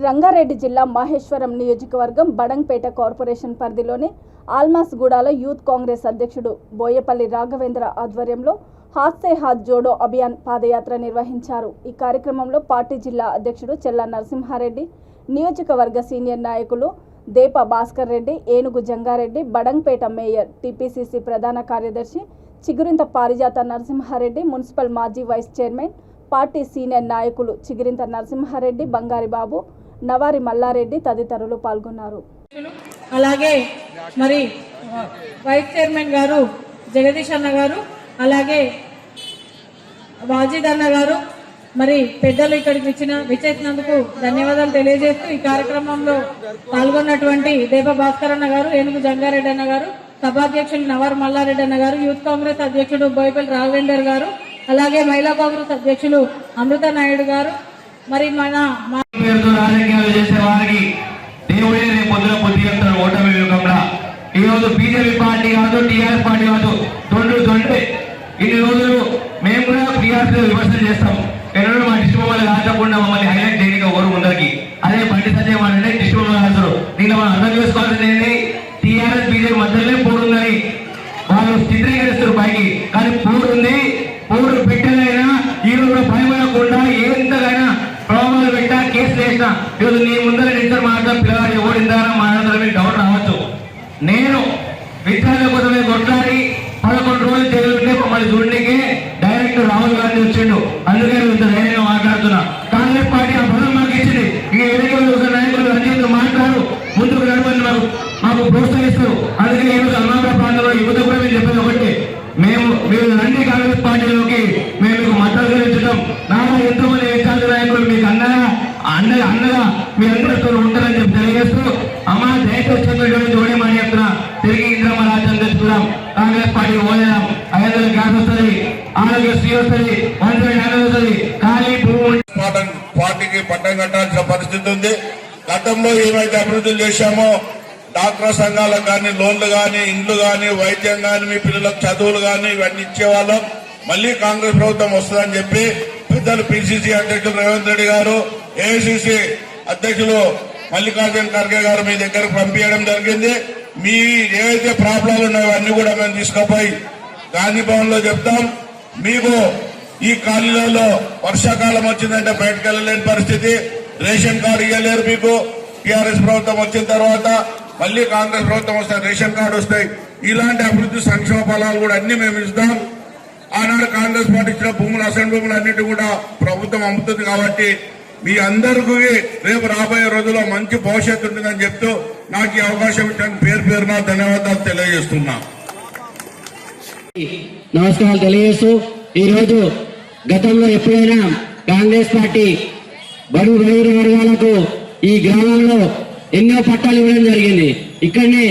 రంగారెడ్డి జిల్లా మహేశ్వరం నియోజకవర్గం బడంగ్పేట కార్పొరేషన్ పరిధిలోని ఆల్మాస్గూడలో యూత్ కాంగ్రెస్ అధ్యక్షుడు బోయపల్లి రాఘవేంద్ర ఆధ్వర్యంలో హాత్ సే హాత్ జోడో అభియాన్ పాదయాత్ర నిర్వహించారు। ఈ కార్యక్రమంలో పార్టీ జిల్లా అధ్యక్షుడు చెల్లా నరసింహారెడ్డి, నియోజకవర్గ సీనియర్ నాయకులు దేప భాస్కర్ రెడ్డి, ఏనుగు జంగారెడ్డి, బడంగ్పేట మేయర్ టీపీసీసీ ప్రధాన కార్యదర్శి చిగురింత పారిజాత నరసింహారెడ్డి, మున్సిపల్ మాజీ వైస్ చైర్మన్, పార్టీ సీనియర్ నాయకులు చిగురింత నరసింహారెడ్డి, బంగారి బాబు, నవారి మల్లారెడ్డి తదితరులు పాల్గొన్నారు। అలాగే మరి వైస్ చైర్మన్ గారు జగదీష్ అన్న గారు, అలాగే వాజీద్ అన్న గారు, మరి పెద్దలు ఇక్కడికి విచ్చేసినందుకు ధన్యవాదాలు తెలియజేస్తూ ఈ కార్యక్రమంలో పాల్గొన్నటువంటి దేప భాస్కర్ అన్న గారు, ఏనుగు జంగారెడ్డి అన్న గారు, సభాధ్యక్షులు నవారి మల్లారెడ్డి అన్న గారు, యూత్ కాంగ్రెస్ అధ్యక్షుడు బోయపల్లి రాఘవేందర్ గారు, అలాగే మహిళా కాంగ్రెస్ అధ్యక్షులు అమృత నాయుడు గారు, మరి మన రాజకీయాలు చేసే వారికి దేవుడే రేపు పొద్దున బుద్ధి చెప్తారు। ఓటమి యుగంలో ఈ రోజు బీజేపీ పార్టీ కాదు, టీఆర్ఎస్ పార్టీ కాదు, దొండే ఇన్ని రోజులు మేము కూడా టీఆర్ఎస్ విమర్శలు చేస్తాం। ఎన్నడూ మా డిస్ట్రిక్ట్ మమ్మల్ని రాకుండా మమ్మల్ని హైలైట్ చేయడానికి ఎవరు ముందరికి అదే బండి సంజయ్ అంటే డిస్ట్రిక్ట్ రాస్తారు। దీంట్లో మనం అర్థం చేసుకోవాల్సింది ఏంటి, టీఆర్ఎస్ బీజేపీ మధ్యలోనే పోడుందని వాళ్ళు చిత్రీకరిస్తారు పైకి, కానీ పోడుంది, పోడు పెట్టదైనా ఈ రోజు భయపడకుండా ఎంతకైనా ప్రభావాలు పెట్టా కేసులు వేసినా ఈరోజు నీ ముందర నిద్ర మాట్లాడ పిల్లవాడు ఓడిందారా మాట్లాడాలని మీకు డౌట్ రావచ్చు। నేను విద్యార్థుల కోసమే కొట్లాడి 11 రోజులు జైలు ఉంటే మమ్మల్ని చూడడానికి డైరెక్ట్ రాహుల్ గాంధీ వచ్చిండు, అందుకే నేను మాట్లాడుతున్నా। కాంగ్రెస్ పార్టీ ఆ పదం మాకు ఇచ్చింది, ఈ ఎన్నికల నాయకులు అన్నింటిలో మాట్లాడు ముందుకు నడపని మాకు ప్రోత్సహిస్తారు। అందుకే ఈరోజు అల్మాబాద్ ప్రాంతంలో యువత కూడా మీరు చెప్పేది ఒకటి, మీరు రండి కాంగ్రెస్ పార్టీలోకి, మేము మీకు మద్దతు గురించడం నాలో ఎంతో మంది విద్యార్థి నాయకులు మీకు అన్నగా మీ అందరితో ఉంటారని చెప్పి తెలియజేస్తూ అమ్మా దయచేసి చూడమని చెప్తున్నా। తిరిగి ఇంద్రమ్మ రాజ్యం తెచ్చుకున్నాం, కాంగ్రెస్ పార్టీ ఓదాం, 500 గ్యాస్ వస్తుంది, ఆరోగ్యశ్రీ వస్తుంది, 100 వస్తుంది, ఖాళీ భూమి పార్టీకి పట్టం కట్టాల్సిన పరిస్థితి ఉంది। గతంలో ఏమైతే అభివృద్ధులు చేశామో డాక్టర్ సంఘాలకు కానీ, లోన్లు కానీ, ఇండ్లు కానీ, వైద్యం కానీ, మీ పిల్లలకు చదువులు కానీ ఇవన్నీ ఇచ్చేవాళ్ళం। మళ్లీ కాంగ్రెస్ ప్రభుత్వం వస్తుందని చెప్పి పెద్దలు పిసిసి అధ్యక్షులు రేవంత్ రెడ్డి గారు, ఏఐసిసి అధ్యక్షులు మల్లికార్జున ఖర్గే గారు మీ దగ్గరకు పంపించడం జరిగింది। మీ ఏవైతే ప్రాబ్లాలు ఉన్నాయో అన్ని కూడా మేము తీసుకుపోయి గాంధీ భవన్ లో చెప్తాం। మీకు ఈ ఖాళీలలో వర్షాకాలం వచ్చిందంటే బయటకు వెళ్ళలేని పరిస్థితి, రేషన్ కార్డు ఇవ్వలేరు మీకు। టీఆర్ఎస్ ప్రభుత్వం వచ్చిన తర్వాత మళ్లీ కాంగ్రెస్ ప్రభుత్వం వస్తే రేషన్ కార్డు వస్తాయి। ఇలాంటి అభివృద్ధి సంక్షేమ ఫలాలు కూడా అన్ని మేము ఇస్తాం। ఆనాడు కాంగ్రెస్ పార్టీ ఇచ్చిన భూములు, అసెంబ్లీ భూములు అన్నిటి కూడా ప్రభుత్వం అమ్ముతుంది కాబట్టి మీ అందరికీ రేపు రాబోయే రోజుల్లో మంచి భవిష్యత్తు ఉంటుందని చెప్తూ నాకు ఈ అవకాశం ఇచ్చిన పేరున ధన్యవాదాలు తెలియజేస్తున్నా। నమస్కారాలు తెలియజేస్తూ ఈరోజు గతంలో ఎప్పుడైనా కాంగ్రెస్ పార్టీ బడుగు బలహీన వర్గాలకు ఈ గ్రామంలో ఎన్నో పట్టాలు ఇవ్వడం జరిగింది। ఇక్కడనే